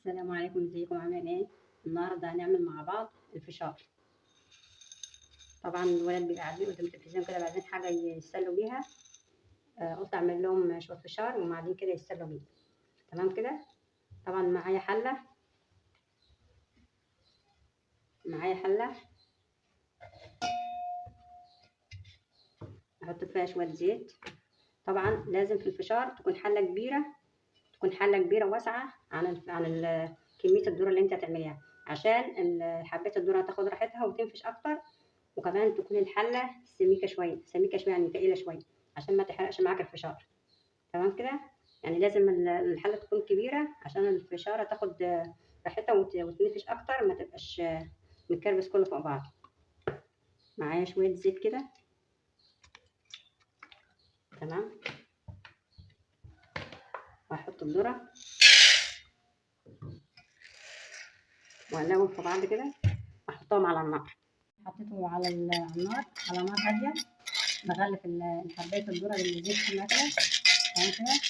السلام عليكم، ازيكم عاملين ايه؟ النهارده هنعمل مع بعض الفشار. طبعا الولاد بيبقى قاعدين قدام التلفزيون كده عايزين حاجه يتسلوا بيها. قلت اعمل لهم شويه فشار وبعدين كده يتسلوا بيه. تمام كده. طبعا معايا حله احط فيها شويه زيت. طبعا لازم في الفشار تكون حله كبيره واسعه عن كميه الذره اللي انت هتعمليها، عشان حبات الذره تاخد راحتها وتنفش اكتر. وكمان تكون الحله سميكه شويه يعني تقيله شويه، عشان ما تحرقش معاك الفشار. تمام كده. يعني لازم الحله تكون كبيره عشان الفشاره تاخد راحتها وتنفش اكتر، ما تبقاش متكربس كله فوق بعض. معايا شويه زيت كده. تمام. واحط الذره واقلبهم في بعض كده، احطهم على النار. حطيته على النار على نار هاديه، بغلف حبايه الذره اللي الزيت فيها كده. تمام كده.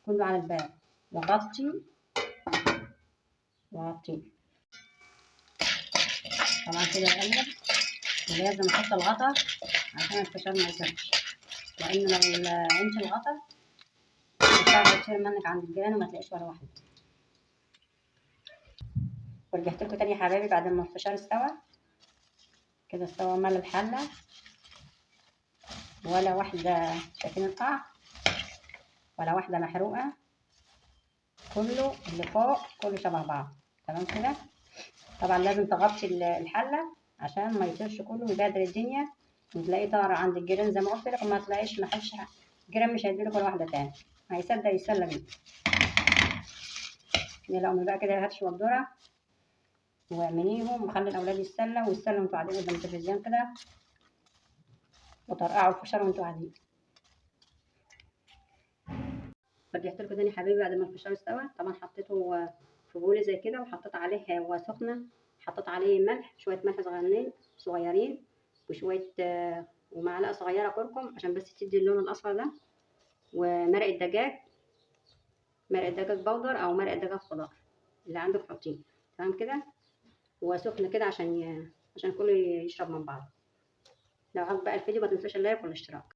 كله على الباب وغطي. طبعا كده اقلب، ولازم احط الغطا عشان الفشار ما يسيبش، لان لو عينت الغطا الفشار هيتشرب منك عند الجيران وما تلاقيش ولا واحده. ورجعت لكم تاني يا حبايبي بعد ما الفشار استوى كده. استوى مال الحله ولا واحده، شايفين القاع؟ ولا واحده محروقه، كله اللي فوق كله شبه بعض. تمام كده. طبعا لازم تغطي الحله عشان ما يطيرش كله ويبهدل الدنيا، وتلاقيه طار عند الجيران زي ما قلت لك، وما تلاقيش محدش الجيران مش هيديلك ولا واحده تاني، هيصدق يتسلى بيه. نلاقوا بقى كده هاتش والذره واعمليهم وخلي الاولاد يتسلوا ويتسلوا وانتوا قاعدين قدام التلفزيون كده، وطرقعوا الفشار وانتوا قاعدين. رجعت لكم تاني حبايبي بعد ما الفشار استوى. طبعا حطيته في بولة زي كده، وحطيت عليه هو سخنه، حطيت عليه ملح، شويه ملح صغيرين وشويه ومعلقه صغيره كركم عشان بس تدي اللون الاصفر ده، ومرقه دجاج، بودر او مرقه دجاج خضار اللي عندك حطيه. تمام كده. وسخن كده عشان كله يشرب من بعض. لو عجبك بقى الفيديو ما تنساش اللايك والاشتراك.